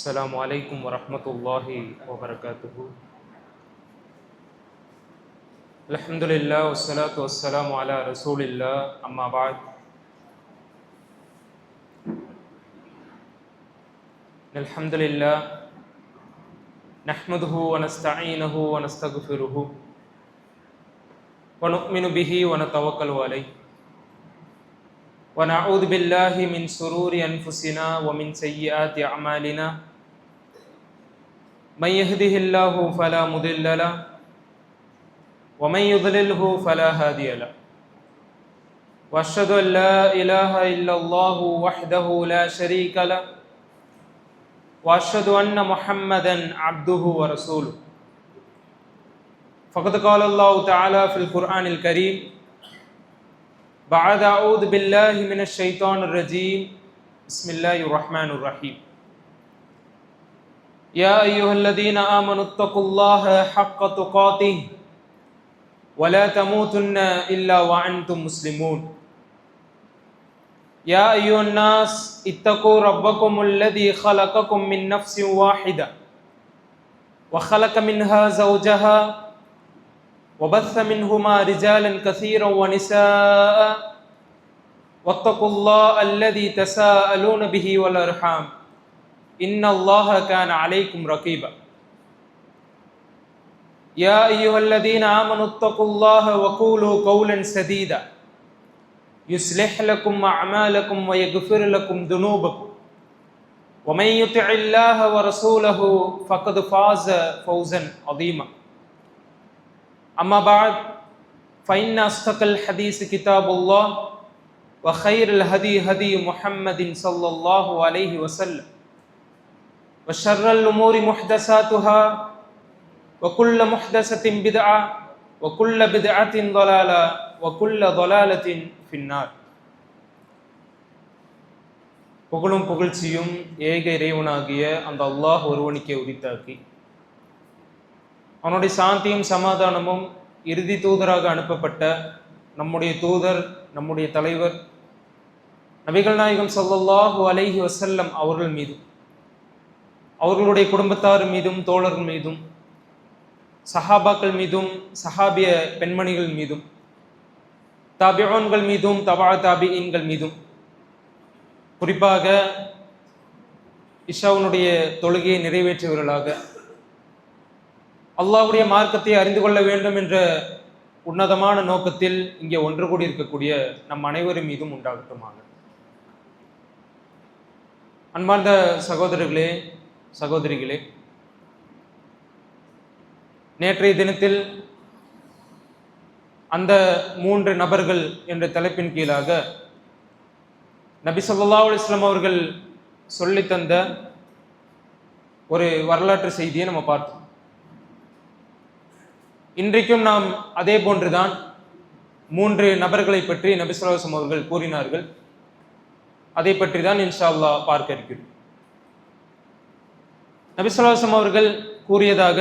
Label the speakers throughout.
Speaker 1: السلام عليكم ورحمة الله وبركاته. الحمد لله والصلاة والسلام على رسول الله أما بعد. الحمد لله نحمده ونستعينه ونستغفره ونؤمن به ونتوكل عليه ونعوذ بالله من شرور أنفسنا ومن سيئات أعمالنا. من يهده الله فلا مضل له ومن يضلله فلا هادي له. وأشهد أن لا إله إلا الله وحده لا شريك له وأشهد أن محمدا عبده ورسوله. فقد قال الله تعالى في القرآن الكريم بعد أعوذ بالله من الشيطان الرجيم بسم الله الرحمن الرحيم. يا أيها الذين آمنوا اتقوا الله حق تقاته ولا تموتن إلا وأنتم مسلمون. يا أيها الناس اتقوا ربكم الذي خلقكم من نفس واحدة وخلق منها زوجها وبث منهما رجالا كثيرا ونساء واتقوا الله الذي تساءلون به والأرحام إن الله كان عليكم رقيبا. يا أيها الذين آمنوا اتقوا الله وقولوا قولا سديدا يصلح لكم أعمالكم ويغفر لكم ذنوبكم ومن يطع الله ورسوله فقد فاز فوزا عظيما. أما بعد فإن أصدق الحديث كتاب الله وخير الهدي هدي محمد صلى الله عليه وسلم وشر الأمور محدثاتها وكل محدثة بدعة وكل بدعة ضلالة وكل ضلالة في النار. புகழும் புகழ்ச்சியும் ஏக இறைவனாகிய அந்த அல்லாஹ் ஒருவனுக்கே உரித்தாக்கி அவனுடைய சாந்தியும் சமாதானமும் இறுதி தூதராக அனுப்பப்பட்ட நம்முடைய தூதர் நம்முடைய தலைவர் நபிகள் நாயகம் ஸல்லல்லாஹு அலைஹி வஸல்லம் அவர்கள் மீதும் அவர்களுடைய குடும்பத்தார் மீதும் தோழர்கள் மீதும் சஹாபாக்கள் மீதும் சஹாபிய பெண்மணிகள் மீதும் தாபிஊன்கள் மீதும் தபா தாபிஈன்கள் மீதும் குறிப்பாக இஷாவுனுடைய தொழுகையை நிறைவேற்றியவர்களாக அல்லாஹ்வுடைய மார்க்கத்தை அறிந்து கொள்ள வேண்டும் என்ற உன்னதமான நோக்கத்தில் இங்கே ஒன்று கூடி இருக்கக்கூடிய நம் அனைவரும் மீதும் உண்டாகட்டுமாக. அன்பார்ந்த சகோதரர்களே சகோதரிகளே, நேற்றைய தினத்தில் அந்த 3 நபர்கள் என்ற தலைப்பின் கீழாக நபி ஸல்லல்லாஹு அலைஹி வஸல்லம் அவர்கள் சொல்லி தந்த ஒரு வரலாற்று செய்தியை நம்ம பார்த்தோம். இன்றைக்கும் நாம் அதே போன்றுதான் 3 நபர்களை பற்றி நபி ஸல்லல்லாஹு அலைஹி வஸல்லம் அவர்கள் கூறினார்கள். அதை பற்றி தான் இன்ஷா அல்லாஹ் பார்க்க இருக்கிறோம். நபி ஸல்லல்லாஹு அலைஹி வஸல்லம் அவர்கள் கூறியதாக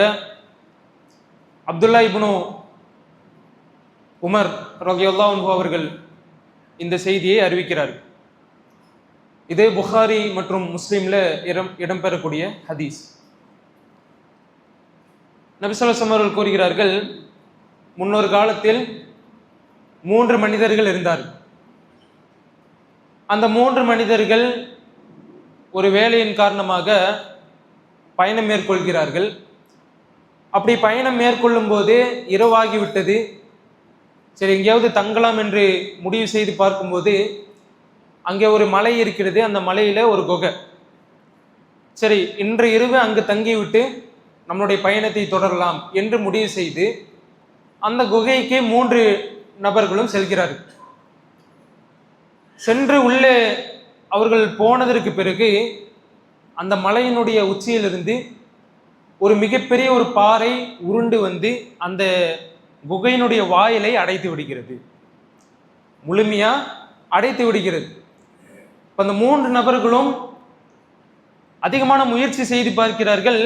Speaker 1: அப்துல்லா இப்னு உமர் ரலியல்லாஹு அன்ஹு அவர்கள் இந்த செய்தியை அறிவிக்கிறார்கள். இது புகாரி மற்றும் முஸ்லிம்ல இடம்பெறக்கூடிய ஹதீஸ். நபி ஸல்லல்லாஹு அலைஹி வஸல்லம் அவர்கள் கூறுகிறார்கள், முன்னொரு காலத்தில் 3 மனிதர்கள் இருந்தார்கள். அந்த 3 மனிதர்கள் ஒரு வேலையின் காரணமாக பயணம் மேற்கொள்கிறார்கள். அப்படி பயணம் மேற்கொள்ளும் போது இரவாகிவிட்டது. சரி, எங்கேயாவது தங்கலாம் என்று முடிவு செய்து பார்க்கும்போது அங்கே ஒரு மலை இருக்கிறது. அந்த மலையில ஒரு குகை. சரி, இன்று இரவு அங்கு தங்கிவிட்டு நம்மளுடைய பயணத்தை தொடரலாம் என்று முடிவு செய்து அந்த குகைக்கு 3 நபர்களும் செல்கிறார்கள். சென்று உள்ளே அவர்கள் போனதற்கு பிறகு அந்த மலையினுடைய உச்சியிலிருந்து ஒரு மிகப்பெரிய ஒரு பாறை உருண்டு வந்து அந்த குகையினுடைய வாயிலை அடைத்து விடுகிறது, முழுமையா அடைத்து விடுகிறது. அந்த 3 நபர்களும் அதிகமான முயற்சி செய்து பார்க்கிறார்கள்.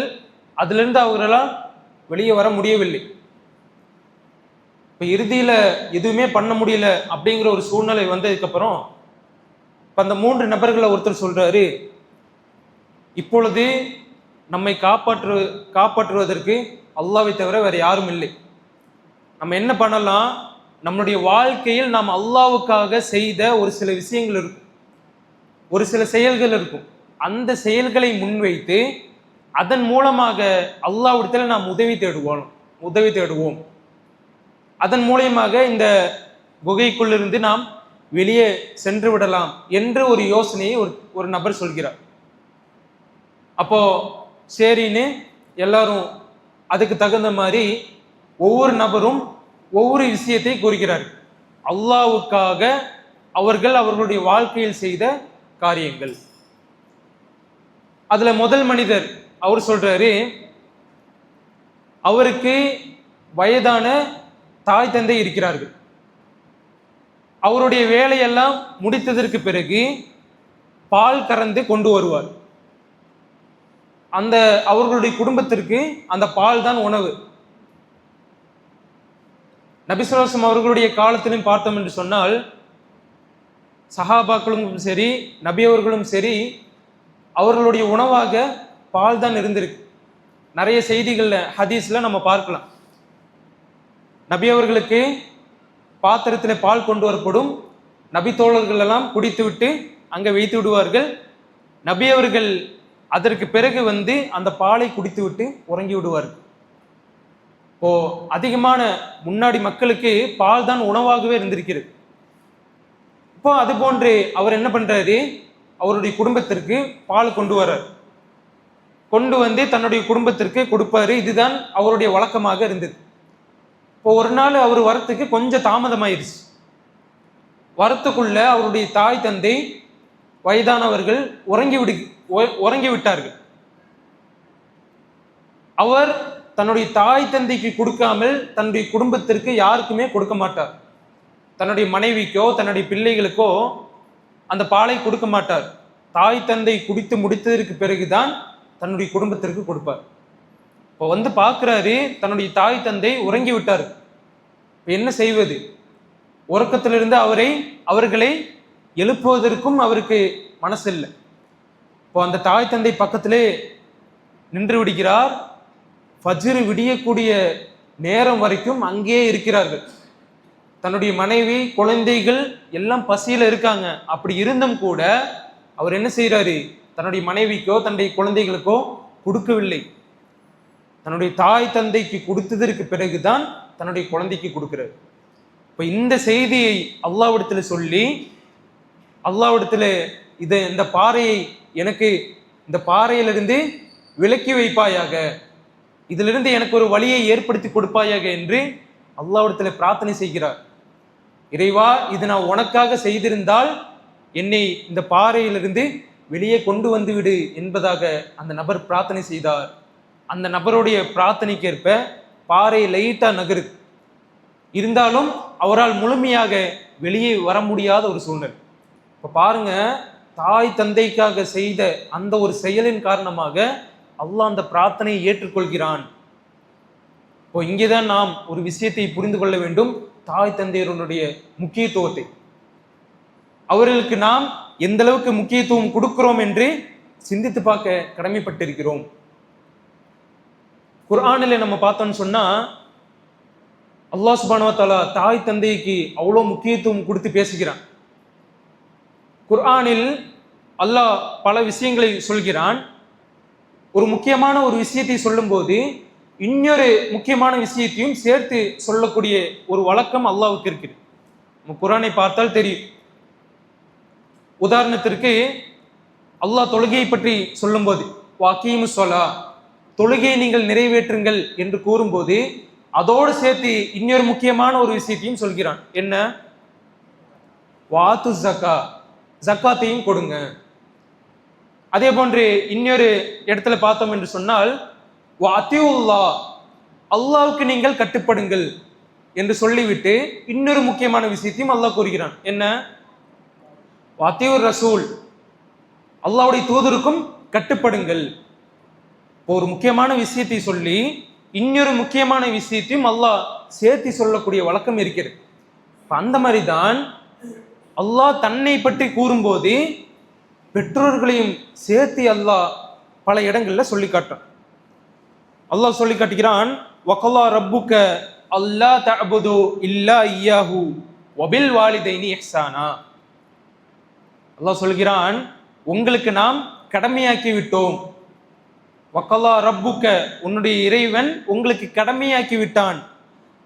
Speaker 1: அதிலிருந்து அவர்களால் வெளியே வர முடியவில்லை. இப்போ இறுதியில எதுவுமே பண்ண முடியல அப்படிங்கிற ஒரு சூழ்நிலை வந்ததுக்கப்புறம் அந்த 3 நபர்களை ஒருத்தர் சொல்றாரு, இப்பொழுது நம்மை காப்பாற்றுவதற்கு அல்லாஹ்வை தவிர வேற யாரும் இல்லை. நம்ம என்ன பண்ணலாம், நம்மளுடைய வாழ்க்கையில் நாம் அல்லாஹ்வுக்காக செய்த ஒரு சில விஷயங்கள் இருக்கும், ஒரு சில செயல்கள் இருக்கும். அந்த செயல்களை முன்வைத்து அதன் மூலமாக அல்லாஹ்விடத்தில் நாம் உதவி தேடுவோம். அதன் மூலமாக இந்த குகைக்குள்ளிருந்து நாம் வெளியே சென்று விடலாம் என்ற ஒரு யோசனையை ஒரு நபர் சொல்கிறார். அப்போ சரின்னு எல்லாரும் அதுக்கு தகுந்த மாதிரி ஒவ்வொரு நபரும் ஒவ்வொரு விஷயத்தை கூறுகிறார்கள். அல்லாஹ்வுக்காக அவர்களுடைய வாழ்க்கையில் செய்த காரியங்கள். அதுல முதல் மனிதர் அவர் சொல்றாரு, அவருக்கு வயதான தாய் தந்தை இருக்கிறார்கள். அவருடைய வேலையெல்லாம் முடித்ததற்கு பிறகு பால் கறந்து கொண்டு வருவார். அந்த அவர்களுடைய குடும்பத்திற்கு அந்த பால் தான் உணவு. நபி ஸல்லல்லாஹு அலைஹி வஸல்லம் அவர்களுடைய காலத்திலும் பார்த்தோம் என்று சொன்னால், சஹாபாக்களும் சரி நபி அவர்களும் சரி அவர்களுடைய உணவாக பால் தான் இருந்திருக்கு. நிறைய செய்திகள்ல ஹதீஸ்ல நம்ம பார்க்கலாம். நபி அவர்களுக்கு பாத்திரத்தில் பால் கொண்டு வரப்படும், நபி தோழர்கள் எல்லாம் குடித்து விட்டு அங்க வைத்து விடுவார்கள். நபி அவர்கள் அதற்கு பிறகு அந்த பாலை குடித்து விட்டு உறங்கி விடுவார்கள். இப்போ அதிகமான முன்னாடி மக்களுக்கு பால் தான் உணவாகவே இருந்திருக்கிறது. இப்போ அது போன்று அவர் என்ன பண்றாரு, அவருடைய குடும்பத்திற்கு பால் கொண்டு வந்து தன்னுடைய குடும்பத்திற்கு கொடுப்பாரு. இதுதான் அவருடைய வழக்கமாக இருந்தது. இப்போ ஒரு நாள் அவர் வரத்துக்கு கொஞ்சம் தாமதமாயிருச்சு. வரத்துக்குள்ள அவருடைய தாய் தந்தை வயதானவர்கள் உறங்கி விட்டார்கள். அவர் தன்னுடைய தாய் தந்தைக்கு கொடுக்காமல் தன்னுடைய குடும்பத்திற்கு யாருக்குமே கொடுக்க மாட்டார். தன்னுடைய மனைவிக்கோ தன்னுடைய பிள்ளைகளுக்கோ அந்த பாலை கொடுக்க மாட்டார். தாய் தந்தை குடித்து முடித்ததற்கு பிறகுதான் தன்னுடைய குடும்பத்திற்கு கொடுப்பார். இப்போ பார்க்கிறாரு, தன்னுடைய தாய் தந்தை உறங்கி விட்டார். என்ன செய்வது? உறக்கத்திலிருந்து அவர்களை எழுப்புவதற்கும் அவருக்கு மனசு இல்லை. இப்போ அந்த தாய் தந்தை பக்கத்திலே நின்று விடுகிறார். ஃபஜ்ர் விடியக்கூடிய நேரம் வரைக்கும் அங்கேயே இருக்கிறார்கள். தன்னுடைய மனைவி குழந்தைகள் எல்லாம் பசியில இருக்காங்க. அப்படி இருந்தும் கூட அவர் என்ன செய்யறாரு, தன்னுடைய மனைவிக்கோ தன்னுடைய குழந்தைகளுக்கோ கொடுக்கவில்லை. தன்னுடைய தாய் தந்தைக்கு கொடுத்ததற்கு பிறகுதான் தன்னுடைய குழந்தைக்கு கொடுக்கிறார். இப்ப இந்த செய்தியை அல்லாஹ்விடத்துல சொல்லி, அல்லாஹ்விடத்துல இந்த பாறையை எனக்கு இந்த பாறையிலிருந்து விலக்கி வைப்பாயாக, இதிலிருந்து எனக்கு ஒரு வழியை ஏற்படுத்தி கொடுப்பாயாக என்று அல்லாஹ்விடத்துல பிரார்த்தனை செய்கிறார். இறைவா, இது நான் உனக்காக செய்திருந்தால் என்னை இந்த பாறையிலிருந்து வெளியே கொண்டு வந்து விடு என்பதாக அந்த நபர் பிரார்த்தனை செய்தார். அந்த நபருடைய பிரார்த்தனைக்கேற்ப பாறை லைட்டா நகருது. இருந்தாலும் அவரால் முழுமையாக வெளியே வர முடியாத ஒரு சூழ்நிலை. இப்ப பாருங்க, தாய் தந்தைக்காக செய்த அந்த ஒரு செயலின் காரணமாக அல்லாஹ் அந்த பிரார்த்தனையை ஏற்றுக்கொள்கிறான். இப்போ இங்கேதான் நாம் ஒரு விஷயத்தை புரிந்து கொள்ள வேண்டும், தாய் தந்தையருடைய முக்கியத்துவத்தை. அவர்களுக்கு நாம் எந்த அளவுக்கு முக்கியத்துவம் கொடுக்கிறோம் என்று சிந்தித்து பார்க்க கடமைப்பட்டிருக்கிறோம். குர்ஆனில் நம்ம பார்த்தோம்னு சொன்னா, அல்லாஹ் சுப்ஹானஹு வ தஆலா தாய் தந்தைக்கு அவ்வளோ முக்கியத்துவம் கொடுத்து பேசுகிறான். குர்ஆனில் அல்லாஹ் பல விஷயங்களை சொல்கிறான். ஒரு முக்கியமான ஒரு விஷயத்தை சொல்லும்போது இன்னொரு முக்கியமான விஷயத்தையும் சேர்த்து சொல்லக்கூடிய ஒரு வழக்கம் அல்லாஹ்வுக்கு இருக்குது. நம்ம குர்ஆனை பார்த்தால் தெரியும். உதாரணத்திற்கு அல்லாஹ் தொழுகையை பற்றி சொல்லும்போது வகீமுஸ் ஸலா, தொழுகையை நீங்கள் நிறைவேற்றுங்கள் என்று கூறும்போது அதோடு சேர்த்து இன்னொரு முக்கியமான ஒரு விஷயத்தையும் சொல்கிறான். என்ன? வாத்து ஜக்கா, ஜக்காத்தையும் கொடுங்க. அதே போன்று இன்னொரு இடத்துல பார்த்தோம் என்று சொன்னால் வஅத்தியுல்லாஹ், அல்லாஹ்வுக்கு நீங்கள் கட்டுப்படுங்கள் என்று சொல்லிவிட்டு இன்னொரு முக்கியமான விஷயத்தையும் அல்லாஹ் கூறுகிறான். என்ன? வஅத்தியுர் ரசூல், அல்லாஹ்வுடைய தூதருக்கும் கட்டுப்படுங்கள். ஒரு முக்கியமான விஷயத்தை சொல்லி இன்னொரு முக்கியமான விஷயத்தையும் அல்லாஹ் சேர்த்து சொல்லக்கூடிய வழக்கம் இருக்கிறது. அந்த மாதிரி தான் அல்லாஹ் தன்னை பற்றி கூறும்போது பெற்றோர்களையும் சேர்த்து அல்லாஹ் பல இடங்கள்ல சொல்லி காட்டுறான். அல்லாஹ் சொல்லி காட்டுகிறான், வகல்லா ரப்புக்க அல்லா தஅபுது இல்லா இய்யாஹு வபில் வாலிதைனி இஹ்சானா. அல்லாஹ் சொல்கிறான், உங்களுக்கு நாம் கடமையாக்கி விட்டோம். வகல்லா ரப்புக்க, உன்னுடைய இறைவன் உங்களுக்கு கடமையாக்கி விட்டான்.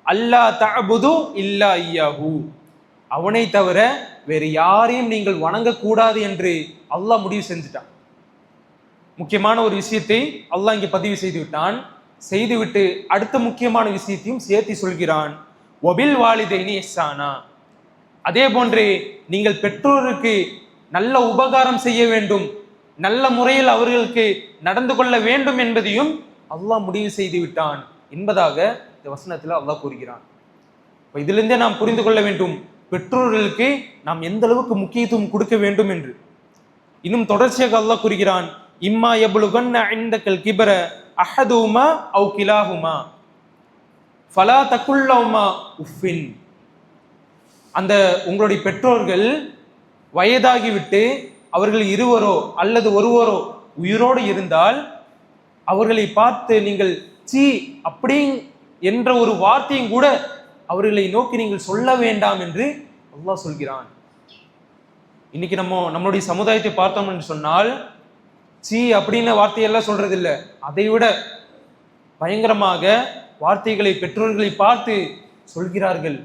Speaker 1: அல்லா தஅபுது இல்லா இய்யாஹு, அவனை தவிர வேறு யாரையும் நீங்கள் வணங்கக்கூடாது என்று அல்லாஹ் முடிவு செஞ்சுட்டான். முக்கியமான ஒரு விஷயத்தை அல்லாஹ் இங்கே பதிவு செய்து விட்டான். செய்துவிட்டு அடுத்த முக்கியமான விஷயத்தையும் சேர்த்து சொல்கிறான், வபில் வாலிதைனி இஹ்சானா. அதே போன்று நீங்கள் பெற்றோருக்கு நல்ல உபகாரம் செய்ய வேண்டும், நல்ல முறையில் அவர்களுக்கு நடந்து கொள்ள வேண்டும் என்பதையும் அல்லாஹ் முடிவு செய்து விட்டான் என்பதாக இந்த வசனத்தில் அல்லாஹ் கூறுகிறான். இதிலிருந்தே நாம் புரிந்து கொள்ள வேண்டும் பெற்றோர்களுக்கு நாம் எந்த அளவுக்கு முக்கியத்துவம் கொடுக்க வேண்டும் என்று. இன்னும் தொடர்ச்சியாக அல்லாஹ் கூறுகிறான், இம்மா யப்லுகன்ன இந்தகல் கிபர அஹதுமா அவ் கிலாஹுமா ஃபலா தகுல்லஹுமா உஃபின். அந்த உங்களுடைய பெற்றோர்கள் வயதாகிவிட்டு அவர்கள் இருவரோ அல்லது ஒருவரோ உயிரோடு இருந்தால் அவர்களை பார்த்து நீங்கள் சீ அப்படி என்ற ஒரு வார்த்தையும் கூட அவர்களை நோக்கி நீங்கள் சொல்ல வேண்டாம் என்று அல்லாஹ் சொல்கிறான். இன்னைக்கு நம்மளுடைய சமுதாயத்தை பார்த்தோம் என்று சொன்னால் சீ அப்படின்னு வார்த்தையெல்லாம் சொல்றது இல்லை, அதை விட பயங்கரமாக வார்த்தைகளை பெற்றோர்களை பார்த்து சொல்கிறார்கள்,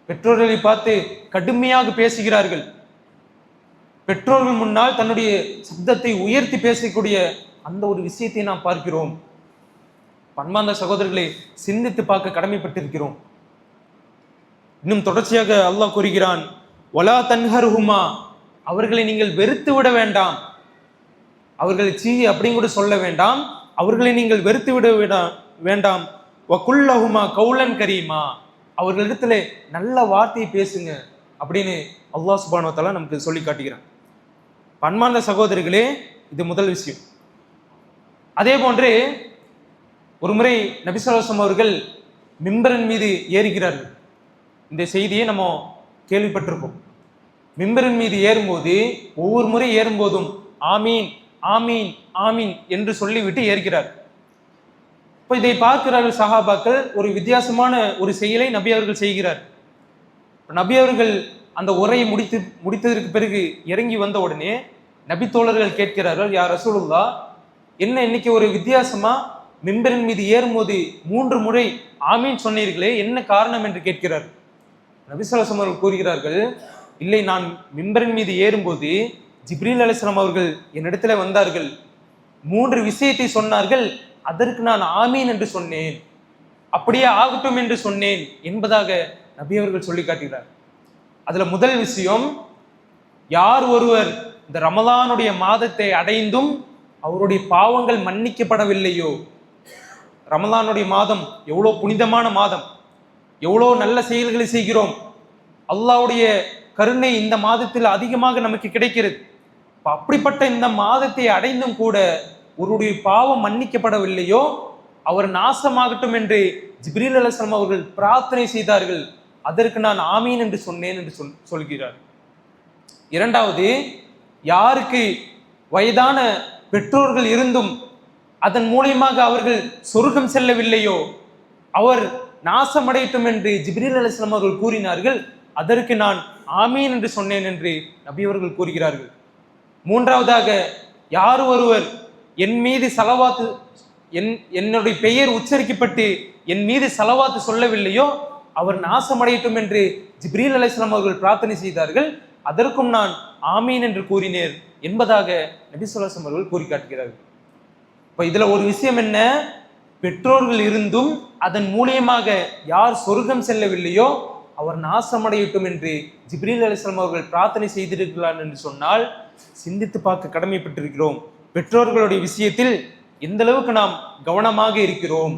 Speaker 1: பெற்றோர்களை பார்த்து கடுமையாக பேசுகிறார்கள். பெற்றோர்கள் முன்னால் தன்னுடைய சப்தத்தை உயர்த்தி பேசக்கூடிய அந்த ஒரு விஷயத்தை நாம் பார்க்கிறோம். பன்மார்ந்த சகோதரர்களை சிந்தித்து பார்க்க கடமைப்பட்டிருக்கிறோம். இன்னும் தொடர்ச்சியாக அல்லாஹ் கூறுகிறான், வலா தன்ஹர்ஹுமா, அவர்களை நீங்கள் வெறுத்து விட வேண்டாம், அவர்களை சீ அப்படின்னு கூட சொல்ல வேண்டாம், அவர்களை நீங்கள் வெறுத்து விட வேண்டாம். வகுல்லஹுமா கௌலன் கரீமா, அவர்களிடத்துல நல்ல வார்த்தையை பேசுங்க அப்படின்னு அல்லாஹ் சுப்ஹானஹு வ தஆலா நமக்கு சொல்லி காட்டுகிறான். பன்மார்ந்த சகோதரிகளே, இது முதல் விஷயம். அதே போன்று ஒரு முறை நபி ஸல்லல்லாஹு அலைஹி வஸல்லம் அவர்கள் மிம்பரின் மீது ஏறுகிறார்கள். இந்த செய்தியை நம்ம கேள்விப்பட்டிருக்கோம். மிம்பரின் மீது ஏறும்போது ஒவ்வொரு முறை ஏறும்போதும் ஆமீன் ஆமீன் ஆமீன் என்று சொல்லிவிட்டு ஏற்கிறார். இப்போ இதை பார்க்கிறார்கள் சஹாபாக்கள். ஒரு வித்தியாசமான ஒரு செயலை நபி அவர்கள் செய்கிறார். நபி அவர்கள் அந்த உரையை முடித்ததற்கு பிறகு இறங்கி வந்த உடனே நபி தோழர்கள் கேட்கிறார்கள், யா ரசூலுல்லாஹ், என்ன இன்னைக்கு ஒரு வித்தியாசமா மிம்பரின் மீது ஏறும்போது 3 முறை ஆமீன் சொன்னீர்களே, என்ன காரணம் என்று கேட்கிறார். நபி ஸல்லல்லாஹு அலைஹி வஸல்லம் அவர்கள் கூறுகிறார்கள், இல்லை, நான் மிம்பரின் மீது ஏறும்போது ஜிப்ரீல் அலைஹிஸ்ஸலாம் அவர்கள் என்னிடத்துல வந்தார்கள், 3 விஷயத்தை சொன்னார்கள், அதற்கு நான் ஆமீன் என்று சொன்னேன், அப்படியே ஆகட்டும் என்று சொன்னேன் என்பதாக நபி அவர்கள் சொல்லி காட்டுகிறார். அதுல முதல் விஷயம், யார் ஒருவர் இந்த ரமலானுடைய மாதத்தை அடைந்தும் அவருடைய பாவங்கள் மன்னிக்கப்படவில்லையோ, ரமலானுடைய மாதம் எவ்வளோ புனிதமான மாதம், எவ்வளோ நல்ல செயல்களை செய்கிறோம், அல்லாஹ்வுடைய கருணை இந்த மாதத்தில் அதிகமாக நமக்கு கிடைக்கிறது. அப்படிப்பட்ட இந்த மாதத்தை அடைந்தும் கூட ஒருடைய பாவம் மன்னிக்கப்படவில்லையோ அவர் நாசமாகட்டும் என்று ஜிப்ரீல் அலைஹிஸ்ஸலாம் அவர்கள் பிரார்த்தனை செய்தார்கள், அதற்கு நான் ஆமீன் என்று சொன்னேன் என்று சொல்கிறார். இரண்டாவது, யாருக்கு வயதான பெற்றோர்கள் இருந்தும் அதன் மூலியமாக அவர்கள் சொர்க்கம் செல்லவில்லையோ அவர் நாசமடையட்டும் என்று ஜிப்ரீல் அலைஹிஸ்ஸலாம் அவர்கள் கூறினார்கள், அதற்கு நான் ஆமீன் என்று சொன்னேன் என்று நபி அவர்கள் கூறுகிறார்கள். மூன்றாவதாக, யார் ஒருவர் என் மீது சலவாத்து என்னுடைய பெயர் உச்சரிக்கப்பட்டு என் மீது சலவாத்து சொல்லவில்லையோ அவர் நாசமடையட்டும் என்று ஜிப்ரீல் அலைஹிஸ்ஸலாம் அவர்கள் பிரார்த்தனை செய்தார்கள், அதற்கும் நான் ஆமீன் என்று கூறினேன் என்பதாக நபி ஸல்லல்லாஹு அலைஹி வஸல்லம் அவர்கள் கூறி காட்டுகிறார்கள். இப்ப இதுல ஒரு விஷயம் என்ன, பெற்றோர்கள் இருந்தும் அதன் மூலியமாக யார் சொர்க்கம் செல்லவில்லையோ அவர் நாசமடையட்டும் என்று ஜிப்ரீல் அலைஹிஸ்ஸலாம் அவர்கள் பிரார்த்தனை செய்திருக்கிறார் என்று சொன்னால் சிந்தித்து பார்க்க கடமைப்பட்டிருக்கிறோம். பெற்றோர்களுடைய விஷயத்தில் எந்த அளவுக்கு நாம் கவனமாக இருக்கிறோம்.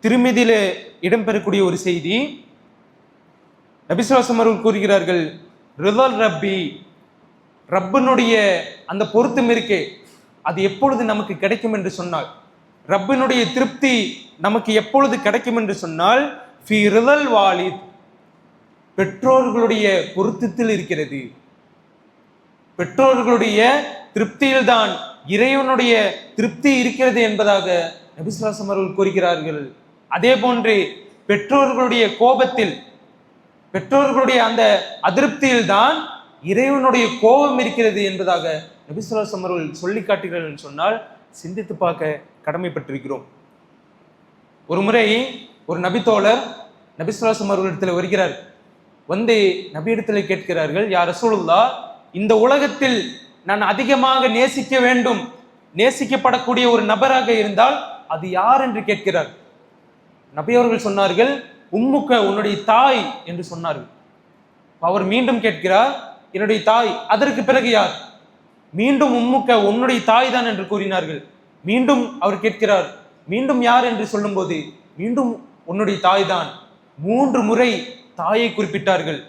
Speaker 1: திருமதியில இடம்பெறக்கூடிய ஒரு செய்தி, நபி ஸல்லல்லாஹு அலைஹி வஸல்லம் அவர்கள் கூறுகிறார்கள், ரிதல் ரப்பி, ரப்பினுடைய அந்த பொருத்தம் இருக்கே அது எப்பொழுது நமக்கு கிடைக்கும் என்று சொன்னால், ரப்பினுடைய திருப்தி நமக்கு எப்பொழுது கிடைக்கும் என்று சொன்னால் ஃபி ரிதல் வாலித், பெற்றோர்களுடைய பொருத்தத்தில் இருக்கிறது. பெற்றோர்களுடைய திருப்தியில்தான் இறைவனுடைய திருப்தி இருக்கிறது என்பதாக நபி ஸல்லல்லாஹு அலைஹி வஸல்லம் அவர்கள் கூறுகிறார்கள். அதே போன்று பெற்றோர்களுடைய கோபத்தில், பெற்றோர்களுடைய அந்த அதிருப்தியில் தான் இறைவனுடைய கோபம் இருக்கிறது என்பதாக நபி ஸல்லல்லாஹு அலைஹி வஸல்லம் அவர்கள் சொல்லி காட்டுகிறார்கள் என்று சொன்னால் சிந்தித்து பார்க்க கடமைப்பட்டிருக்கிறோம். ஒரு முறை ஒரு நபித்தோழர் நபி ஸல்லல்லாஹு அலைஹி வஸல்லம் அவர்களிடத்தில் வருகிறார். வந்து நபியிடத்தில் கேட்கிறார்கள், யா ரசூலுல்லாஹ், இந்த உலகத்தில் நான் அதிகமாக நேசிக்க வேண்டும், நேசிக்கப்படக்கூடிய ஒரு நபராக இருந்தால் அது யார் என்று கேட்கிறார். நபி அவர்கள் சொன்னார்கள், உம்முக்க, உன்னுடைய தாய் என்று சொன்னார்கள். அவர் மீண்டும் கேட்கிறார், என்னுடைய தாய். அதற்கு பிறகு யார்? மீண்டும் உம்முக்க, உன்னுடைய தாய் தான் என்று கூறினார்கள். மீண்டும் அவர் கேட்கிறார், மீண்டும் யார் என்று சொல்லும்போது மீண்டும் உன்னுடைய தாய் தான். 3 முறை தாயை குறிப்பிட்டார்கள்.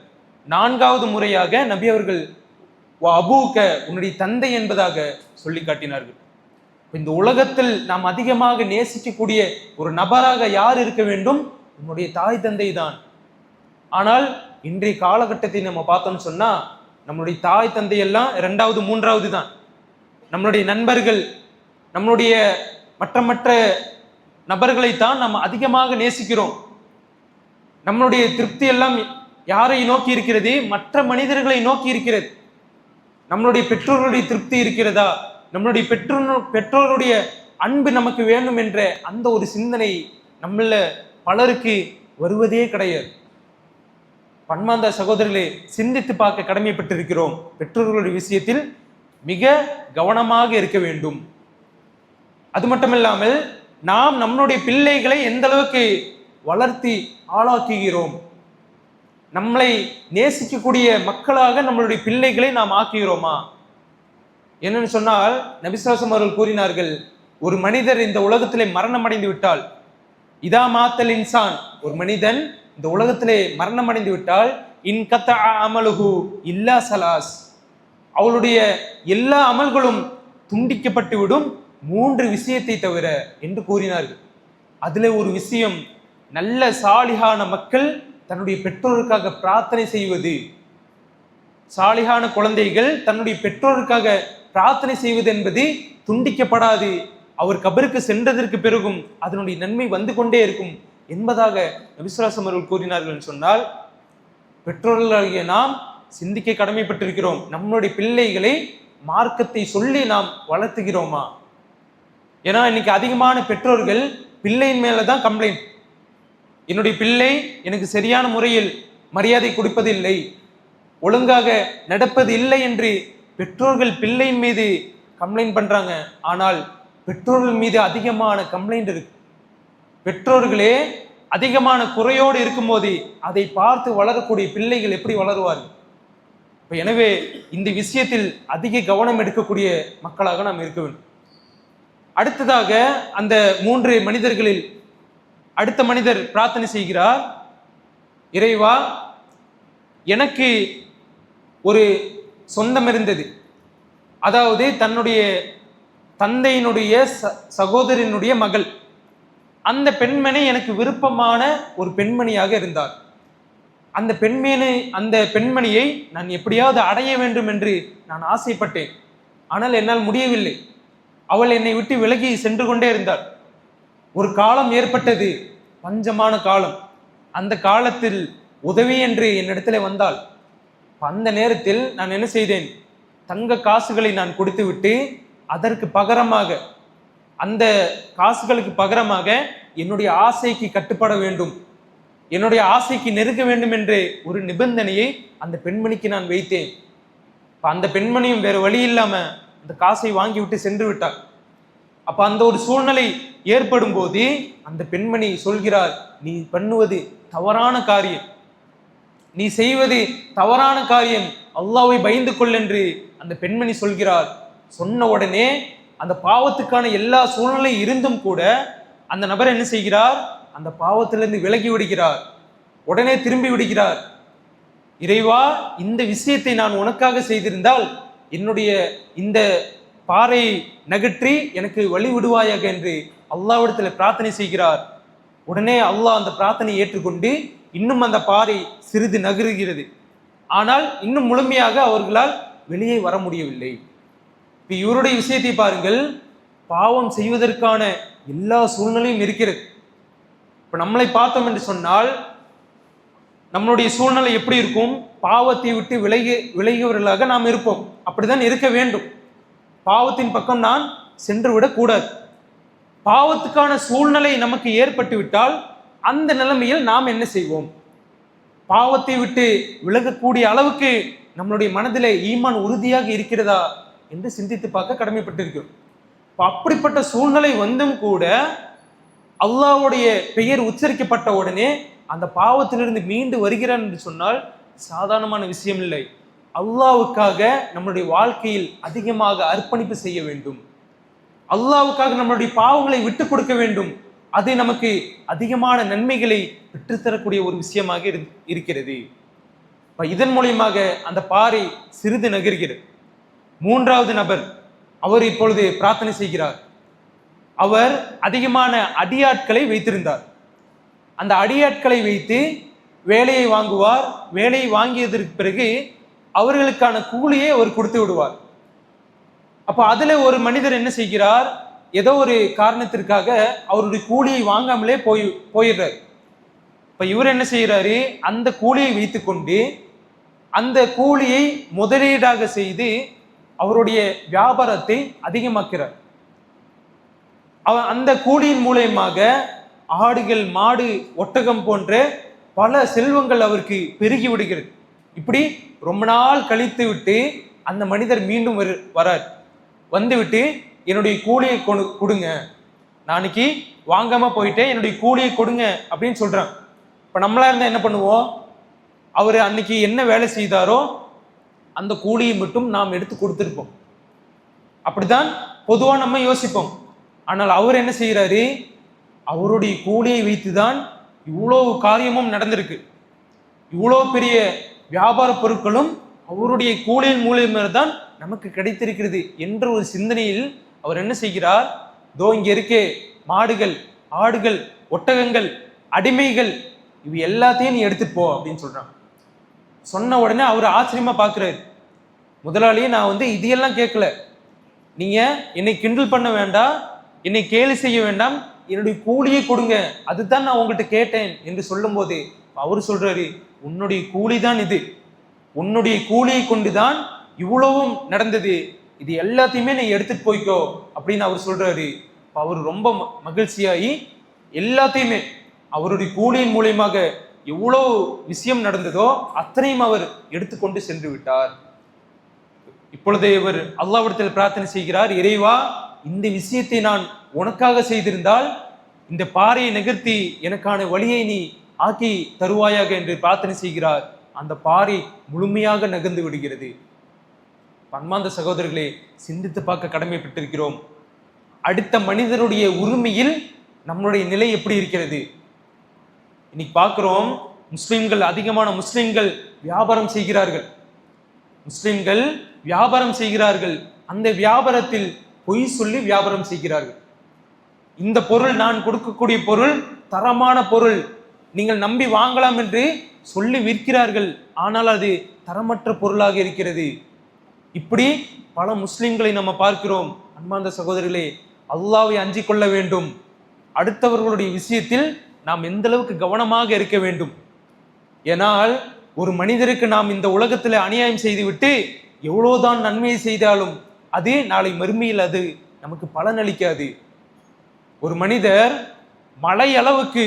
Speaker 1: 4வது முறையாக நபி அவர்கள் அபூக்க, உன்னுடைய தந்தை என்பதாக சொல்லி காட்டினார்கள். இந்த உலகத்தில் நாம் அதிகமாக நேசிக்கக்கூடிய ஒரு நபராக யார் இருக்க வேண்டும்? உன்னுடைய தாய் தந்தை தான். ஆனால் இன்றைய காலகட்டத்தை நம்ம பார்த்தோம்னு சொன்னா நம்மளுடைய தாய் தந்தை எல்லாம் 2வது 3வது தான். நம்மளுடைய நண்பர்கள், நம்மளுடைய மற்ற நபர்களைத்தான் நாம் அதிகமாக நேசிக்கிறோம். நம்மளுடைய திருப்தி எல்லாம் யாரை நோக்கி இருக்கிறது? மற்ற மனிதர்களை நோக்கி இருக்கிறது. நம்மளுடைய பெற்றோர்களுடைய திருப்தி இருக்கிறதா? நம்மளுடைய பெற்றோருடைய அன்பு நமக்கு வேண்டும் என்ற அந்த ஒரு சிந்தனை நம்மள பலருக்கு வருவதே கிடையாது. பன்மார்ந்த சகோதரர்களே, சிந்தித்து பார்க்க கடமைப்பட்டிருக்கிறோம். பெற்றோர்களுடைய விஷயத்தில் மிக கவனமாக இருக்க வேண்டும். அது மட்டுமில்லாமல் நாம் நம்மளுடைய பிள்ளைகளை எந்த அளவுக்கு வளர்த்தி ஆளாக்குகிறோம், நம்மளை நேசிக்கக்கூடிய மக்களாக நம்மளுடைய பிள்ளைகளை நாம் ஆக்குகிறோமா? என்னன்னு சொன்னால் நபி ஸல்லல்லாஹு அலைஹி வஸல்லம் அவர்கள் கூறினார்கள், ஒரு மனிதர் இந்த உலகத்திலே மரணம் அடைந்து விட்டால், இதா மாத்தல் இன்சான், ஒரு மனிதன் இந்த உலகத்திலே மரணம் அடைந்து விட்டால், இன் கத்தா அமலுஹு இல்லா சலாஸ், அவளுடைய எல்லா அமல்களும் துண்டிக்கப்பட்டு விடும் 3 விஷயத்தை தவிர என்று கூறினார்கள். அதுல ஒரு விஷயம், நல்ல சாலிகான மக்கள் தன்னுடைய பெற்றோருக்காக பிரார்த்தனை செய்வது. சாலிகான குழந்தைகள் தன்னுடைய பெற்றோருக்காக பிரார்த்தனை செய்வது என்பது துண்டிக்கப்படாது. அவர் கபருக்கு சென்றதற்கு பிறகும் அதனுடைய நன்மை வந்து கொண்டே இருக்கும் என்பதாக நபி ஸல்லல்லாஹு அலைஹி வஸல்லம் அவர்கள் கூறினார்கள் என்று சொன்னால், பெற்றோர்களாகிய நாம் சிந்திக்க கடமைப்பட்டிருக்கிறோம். நம்மளுடைய பிள்ளைகளை மார்க்கத்தை சொல்லி நாம் வளர்த்துகிறோமா? ஏன்னா இன்னைக்கு அதிகமான பெற்றோர்கள் பிள்ளையின் மேலதான் கம்ப்ளைண்ட். என்னுடைய பிள்ளை எனக்கு சரியான முறையில் மரியாதை கொடுப்பதில்லை, ஒழுங்காக நடப்பது இல்லை என்று பெற்றோர்கள் பிள்ளையின் மீது கம்ப்ளைண்ட் பண்றாங்க. ஆனால் பெற்றோர்கள் மீது அதிகமான கம்ப்ளைண்ட் இருக்கு. பெற்றோர்களே அதிகமான குறையோடு இருக்கும்போது அதை பார்த்து வளரக்கூடிய பிள்ளைகள் எப்படி வளருவார்கள்? எனவே இந்த விஷயத்தில் அதிக கவனம் எடுக்கக்கூடிய மக்களாக நாம் இருக்க வேண்டும். அடுத்ததாக அந்த 3 மனிதர்களில் அடுத்த மனிதர் பிரார்த்தனை செய்கிறார், இறைவா, எனக்கு ஒரு சொந்தம் இருந்தது, அதாவது தன்னுடைய தந்தையினுடைய சகோதரனுடைய மகள். அந்த பெண்மணி எனக்கு விருப்பமான ஒரு பெண்மணியாக இருந்தார். அந்த பெண்மணியை நான் எப்படியாவது அடைய வேண்டும் என்று நான் ஆசைப்பட்டேன். ஆனால் என்னால் முடியவில்லை. அவள் என்னை விட்டு விலகி சென்று கொண்டே இருந்தாள். ஒரு காலம் ஏற்பட்டது, பஞ்சமான காலம். அந்த காலத்தில் உதவி என்று என்னிடத்துல வந்தாள். அந்த நேரத்தில் நான் என்ன செய்தேன்? தங்க காசுகளை நான் கொடுத்து விட்டு அதற்கு பகரமாக, அந்த காசுகளுக்கு பகரமாக என்னுடைய ஆசைக்கு கட்டுப்பட வேண்டும், என்னுடைய ஆசைக்கு நெருங்க வேண்டும் என்று ஒரு நிபந்தனையை அந்த பெண்மணிக்கு நான் வைத்தேன். அந்த பெண்மணியும் வேறு வழி இல்லாம அந்த காசை வாங்கி விட்டு சென்று விட்டார். அப்ப அந்த ஒரு சூழ்நிலை ஏற்படும் போது அந்த பெண்மணி சொல்கிறார், நீ பண்ணுவது தவறான காரியம், நீ செய்வது தவறான காரியம், அல்லாஹ்வை பயந்து கொள் என்று அந்த பெண்மணி சொல்கிறார். சொன்ன உடனே அந்த பாவத்துக்கான எல்லா சூழ்நிலை இருந்தும் கூட அந்த நபர் என்ன செய்கிறார்? அந்த பாவத்திலிருந்து விலகி விடுகிறார். உடனே திரும்பி விடுகிறார். இறைவா, இந்த விஷயத்தை நான் உனக்காக செய்திருந்தால் என்னுடைய இந்த பாறையை நகற்றி எனக்கு வழி விடுவாயாக என்று அல்லாஹ்விடத்தில் பிரார்த்தனை செய்கிறார். உடனே அல்லாஹ் அந்த பிரார்த்தனை ஏற்றுக்கொண்டு இன்னும் அந்த பாறை சிறிது நகருகிறது. ஆனால் இன்னும் முழுமையாக அவர்களால் வெளியே வர முடியவில்லை. இப்ப இவருடைய விஷயத்தை பாருங்கள், பாவம் செய்வதற்கான எல்லா சூழ்நிலையும் இருக்கிறது. இப்ப நம்மளை பார்த்தோம் என்று சொன்னால் நம்மளுடைய சூழ்நிலை எப்படி இருக்கும்? பாவத்தை விட்டு விலகியவர்களாக நாம் இருப்போம். அப்படிதான் இருக்க வேண்டும். பாவத்தின் பக்கம் நான் சென்று விடக்கூடாது. பாவத்துக்கான சூழ்நிலை நமக்கு ஏற்பட்டு விட்டால் அந்த நிலைமையில் நாம் என்ன செய்வோம்? பாவத்தை விட்டு விலகக்கூடிய அளவுக்கு நம்மளுடைய மனதிலே ஈமான் உறுதியாக இருக்கிறதா என்று சிந்தித்து பார்க்க கடமைப்பட்டிருக்கிறோம். அப்படிப்பட்ட சூழ்நிலை வந்தும் கூட அல்லாஹ்வுடைய பெயர் உச்சரிக்கப்பட்ட உடனே அந்த பாவத்திலிருந்து மீண்டு வருகிறான் என்று சொன்னால் சாதாரணமான விஷயம் இல்லை. அல்லாஹ்வுக்காக நம்மளுடைய வாழ்க்கையில் அதிகமாக அர்ப்பணிப்பு செய்ய வேண்டும். அல்லாஹ்வுக்காக நம்மளுடைய பாவங்களை விட்டு கொடுக்க வேண்டும். அது நமக்கு அதிகமான நன்மைகளை பெற்றுத்தரக்கூடிய ஒரு விஷயமாக இருக்கிறது. இதன் மூலியமாக அந்த பாறை சிறிது நகர்கிறது. மூன்றாவது நபர், அவர் இப்பொழுது பிரார்த்தனை செய்கிறார். அவர் அதிகமான அடியாட்களை வைத்திருந்தார். அந்த அடியாட்களை வைத்து வேலையை வாங்குவார். வேலையை வாங்கியதற்கு பிறகு அவர்களுக்கான கூலியை அவர் கொடுத்து விடுவார். அப்ப அதுல ஒரு மனிதர் என்ன செய்கிறார்? ஏதோ ஒரு காரணத்திற்காக அவருடைய கூலியை வாங்காமலே போயிடுறாரு. இப்ப இவர் என்ன செய்யறாரு? அந்த கூலியை வைத்துக்கொண்டு அந்த கூலியை முதலீடாக செய்து அவருடைய வியாபாரத்தை அதிகமாக்கிறார். அந்த கூலியின் மூலயமாக ஆடுகள், மாடு, ஒட்டகம் போன்ற பல செல்வங்கள் அவருக்கு பெருகி விடுகிறது. இப்படி ரொம்ப நாள் கழித்து விட்டு அந்த மனிதர் மீண்டும் வரார். வந்துவிட்டு என்னுடைய கூலியை கொடுங்க, நாளைக்கு வாங்காம போயிட்டேன், என்னுடைய கூலியை கொடுங்க அப்படின்னு சொல்றாங்க. இப்ப நம்மளா இருந்தா என்ன பண்ணுவோம்? அவர் அன்னைக்கு என்ன வேலை செய்தாரோ அந்த கூலியை மட்டும் நாம் எடுத்து கொடுத்திருப்போம். அப்படித்தான் பொதுவா நம்ம யோசிப்போம். ஆனால் அவர் என்ன செய்யறாரு? அவருடைய கூலியை வைத்துதான் இவ்வளவு காரியமும் நடந்திருக்கு. இவ்வளவு பெரிய வியாபார பொருட்களும் அவருடைய கூலியின் மூலியமாக தான் நமக்கு கிடைத்திருக்கிறது என்ற ஒரு சிந்தனையில் அவர் என்ன செய்கிறார்? தோ இங்க இருக்கே மாடுகள், ஆடுகள், ஒட்டகங்கள், அடிமைகள், இவை எல்லாத்தையும் நீ எடுத்துட்டு போ அப்படின்னு சொல்றாங்க. சொன்ன உடனே அவர் ஆச்சரியமா பாக்குறாரு. முதலாளியே, நான் இதையெல்லாம் கேட்கல, நீங்க என்னை கிண்டல் பண்ண வேண்டாம், என்னை கேலி செய்ய வேண்டாம், என்னுடைய கூலியை கொடுங்க, அதுதான் நான் உங்கள்கிட்ட கேட்டேன் என்று சொல்லும் போது அவர் சொல்றாரு, உன்னுடைய கூலி தான் இது, உன்னுடைய கூலியை கொண்டுதான் இவ்வளவும் நடந்தது, இது எல்லாத்தையுமே நீ எடுத்துட்டு போய்க்கோ அப்படின்னு அவர் சொல்றாரு. அவர் ரொம்ப மகிழ்ச்சியாகி எல்லாத்தையுமே அவருடைய கூலியின் மூலியமாக எவ்வளவு விஷயம் நடந்ததோ அத்தனையும் அவர் எடுத்துக்கொண்டு சென்று விட்டார். இப்பொழுது இவர் அல்லாஹ்விடத்தில் பிரார்த்தனை செய்கிறார், இறைவா, இந்த விஷயத்தை நான் உனக்காக செய்திருந்தால் இந்த பாறையை நகர்த்தி எனக்கான வழியை நீ ஆக்கி தருவாயாக என்று பிரார்த்தனை செய்கிறார். அந்த பாறை முழுமையாக நகர்ந்து விடுகிறது. அன்பார்ந்த சகோதரர்களே, சிந்தித்து பார்க்க கடமைப்பட்டிருக்கிறோம். அடுத்த மனிதருடைய உரிமையில் நம்மளுடைய நிலை எப்படி இருக்கிறது? இன்னைக்கு பார்க்கிறோம், முஸ்லிம்கள், அதிகமான முஸ்லிம்கள் வியாபாரம் செய்கிறார்கள். முஸ்லிம்கள் வியாபாரம் செய்கிறார்கள். அந்த வியாபாரத்தில் பொய் சொல்லி வியாபாரம் செய்கிறார்கள். இந்த பொருள் நான் கொடுக்கக்கூடிய பொருள் தரமான பொருள், நீங்கள் நம்பி வாங்கலாம் என்று சொல்லி விற்கிறார்கள். ஆனால் அது தரமற்ற பொருளாக இருக்கிறது. இப்படி பல முஸ்லிம்களை நம்ம பார்க்கிறோம். அன்பார்ந்த சகோதரர்களே, அல்லாஹ்வை அஞ்சிக் கொள்ள வேண்டும். அடுத்தவர்களுடைய விஷயத்தில் நாம் எந்த அளவுக்கு கவனமாக இருக்க வேண்டும். ஏனால் ஒரு மனிதருக்கு நாம் இந்த உலகத்தில் அநியாயம் செய்துவிட்டு எவ்வளவுதான் நன்மையை செய்தாலும் அது நாளை மறுமையில் அது நமக்கு பலனளிக்காது. ஒரு மனிதர் மலை அளவுக்கு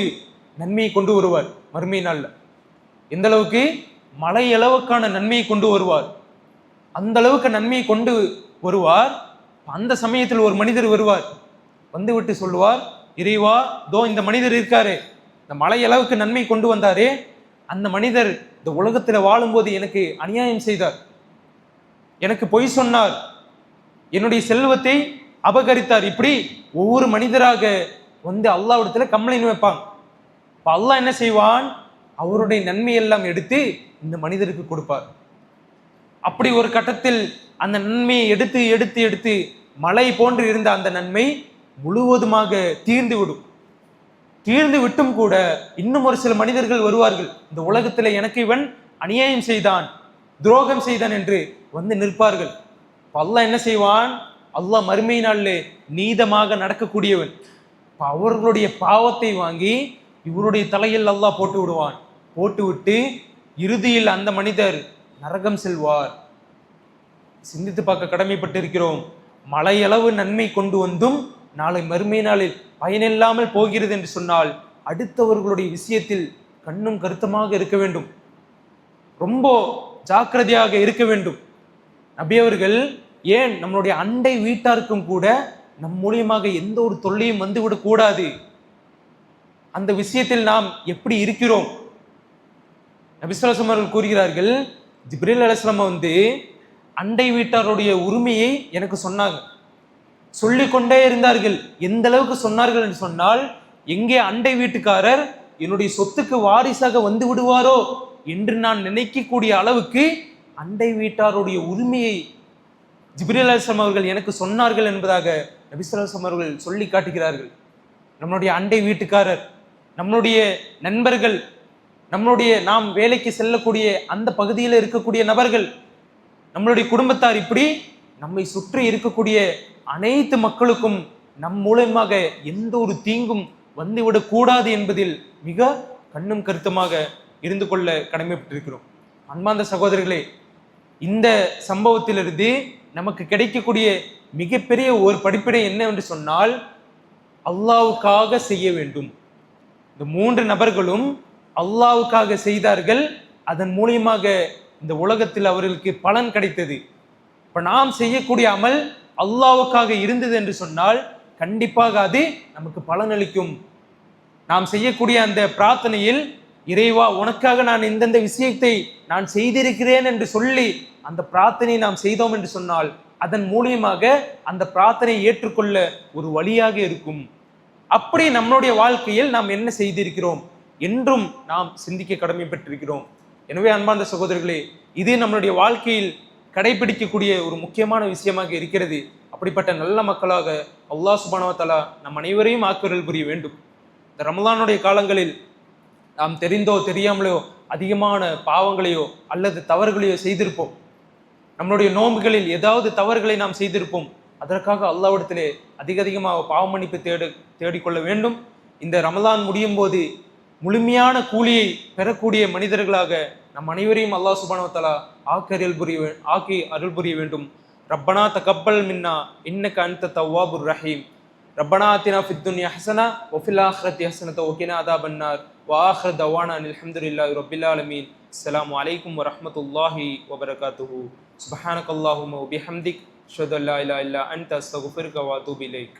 Speaker 1: நன்மையை கொண்டு வருவார் மறுமை நாள்ல. எந்த அளவுக்கு? மலை அளவுக்கான நன்மையை கொண்டு வருவார். அந்த அளவுக்கு நன்மையை கொண்டு வருவார். அந்த சமயத்தில் ஒரு மனிதர் வருவார், வந்து விட்டு சொல்லுவார், இறைவா, தோ இந்த மனிதர் இருக்காரு, இந்த மலை அளவுக்கு நன்மை கொண்டு வந்தாரே, அந்த மனிதர் இந்த உலகத்துல வாழும்போது எனக்கு அநியாயம் செய்தார், எனக்கு பொய் சொன்னார், என்னுடைய செல்வத்தை அபகரித்தார். இப்படி ஒவ்வொரு மனிதராக வந்து அல்லாஹ்விடத்துல கம்ப்ளைண்ட் வைப்பாங்க. இப்ப அல்லாஹ் என்ன செய்வான்? அவருடைய நன்மையெல்லாம் எடுத்து இந்த மனிதருக்கு கொடுப்பார். அப்படி ஒரு கட்டத்தில் அந்த நன்மையை எடுத்து எடுத்து எடுத்து மலை போன்று இருந்த அந்த நன்மை முழுவதுமாக தீர்ந்து விடும். தீர்ந்து விட்டும் கூட இன்னும் ஒரு சில மனிதர்கள் வருவார்கள், இந்த உலகத்துல எனக்கு இவன் அநியாயம் செய்தான், துரோகம் செய்தான் என்று வந்து நிற்பார்கள். அல்லாஹ் என்ன செய்வான்? அல்லாஹ் மறுமை நாளிலே நீதமாக நடக்கக்கூடியவன். அவர்களுடைய பாவத்தை வாங்கி இவருடைய தலையில் அல்லாஹ் போட்டு விடுவான். போட்டு விட்டு இறுதியில் அந்த மனிதர் நரகம் செல்வார். சிந்தித்து பார்க்க கடமைப்பட்டிருக்கிறோம். மலையளவு நன்மை கொண்டு வந்தும் நாளை மறுமை நாளில் பயனில்லாமல் போகிறது என்று சொன்னால் அடுத்தவர்களுடைய விஷயத்தில் கண்ணும் கருத்துமாக இருக்க வேண்டும், ரொம்ப ஜாக்கிரதையாக இருக்க வேண்டும். நபி அவர்கள் ஏன் நம்மளுடைய அண்டை வீட்டாருக்கும் கூட நம் மூலியமாக எந்த ஒரு தொல்லையும் வந்துவிடக் கூடாது, அந்த விஷயத்தில் நாம் எப்படி இருக்கிறோம்? நபி ஸல்லல்லாஹு அலைஹி வஸல்லம் கூறுகிறார்கள், ஜிப்ரீல் அலைஹிஸ்ஸலாம் அண்டை வீட்டாருடைய உரிமையை எனக்கு சொன்னாங்க, சொல்லிக்கொண்டே இருந்தார்கள். எந்த அளவுக்கு சொன்னார்கள் என்று சொன்னால், எங்கே அண்டை வீட்டுக்காரர் என்னுடைய சொத்துக்கு வாரிசாக வந்து விடுவாரோ என்று நான் நினைக்கக்கூடிய அளவுக்கு அண்டை வீட்டாருடைய உரிமையை ஜிப்ரீல் அலைஹிஸ்ஸலாம் அவர்கள் எனக்கு சொன்னார்கள் என்பதாக நபி ஸல்லல்லாஹு அலைஹி வஸல்லம் அவர்கள் சொல்லி காட்டுகிறார்கள். நம்மளுடைய அண்டை வீட்டுக்காரர், நம்மளுடைய நண்பர்கள், நம்மளுடைய நாம் வேலைக்கு செல்லக்கூடிய அந்த பகுதியில் இருக்கக்கூடிய நபர்கள், நம்மளுடைய குடும்பத்தார், இப்படி நம்மை சுற்றி இருக்கக்கூடிய அனைத்து மக்களுக்கும் நம் மூலமாக எந்த ஒரு தீங்கும் வந்துவிடக் கூடாது என்பதில் மிக கண்ணும் கருத்துமாக இருந்து கொள்ள கடமைப்பட்டிருக்கிறோம். அன்பார்ந்த சகோதரர்களே, இந்த சம்பவத்திலிருந்து நமக்கு கிடைக்கக்கூடிய மிகப்பெரிய ஒரு படிப்பினை என்னவென்று சொன்னால், அல்லாஹ்வுக்காக செய்ய வேண்டும். இந்த 3 நபர்களும் அல்லாஹ்வுக்காக செய்தார்கள். அதன் மூலியமாக இந்த உலகத்தில் அவர்களுக்கு பலன் கிடைத்தது. இப்ப நாம் செய்யக்கூடிய அமல் அல்லாஹ்வுக்காக இருந்தது என்று சொன்னால் கண்டிப்பாக அது நமக்கு பலனளிக்கும். நாம் செய்யக்கூடிய அந்த பிரார்த்தனையில், இறைவா உனக்காக நான் இந்தந்த விஷயத்தை நான் செய்திருக்கிறேன் என்று சொல்லி அந்த பிரார்த்தனை நாம் செய்தோம் என்று சொன்னால் அதன் மூலியமாக அந்த பிரார்த்தனையை ஏற்றுக்கொள்ள ஒரு வழியாக இருக்கும். அப்படி நம்மளுடைய வாழ்க்கையில் நாம் என்ன செய்திருக்கிறோம் என்றும் நாம் சிந்திக்க கடமைப்பட்டிருக்கிறோம். எனவே அன்பார்ந்த சகோதரர்களே, இது நம்மளுடைய வாழ்க்கையில் கடைபிடிக்கக்கூடிய ஒரு முக்கியமான விஷயமாக இருக்கிறது. அப்படிப்பட்ட நல்ல மக்களாக அல்லாஹ் சுப்ஹானஹு வ தஆலா நம் அனைவரையும் ஆக்குதல் புரிய வேண்டும். இந்த ரமலானுடைய காலங்களில் நாம் தெரிந்தோ தெரியாமலையோ அதிகமான பாவங்களையோ அல்லது தவறுகளையோ செய்திருப்போம். நம்மளுடைய நோன்புகளில் ஏதாவது தவறுகளை நாம் செய்திருப்போம். அதற்காக அல்லாஹ்விடத்திலே அதிகமாக பாவ மன்னிப்பு தேடிக்கொள்ள வேண்டும். இந்த ரமலான் முடியும் போது முழுமையான கூலியை பெறக்கூடிய மனிதர்களாக நம் அனைவரையும் அல்லாஹ் சுப்ஹானஹு வ தஆலா ஆக்கி அருள் புரிய வேண்டும். ரப்பனா தகப்பல் மின்னா இன்னக அன்த தவ்வாபுர் ரஹீம். ரப்பனா ஆத்தினா ஃபித் துன்யா ஹஸனா வ ஃபில் ஆখিরাতি ஹஸனத வ கினா அஸாபன்னார். வ ஆখির தவானா அல்ஹம்துலில்லாஹி ரப்பில் ஆலமீன். அஸ்ஸலாமு அலைக்கும் வ ரஹ்மத்துல்லாஹி வ பரகாத்துஹு. சுப்ஹானக்கல்லாஹும்ம வ பிஹம்திக் அஷ்ஹது அல்லா இலாஹா இல்லா அன்த அஸ்தக்ஃபிருக வ அதூபு இலைக்.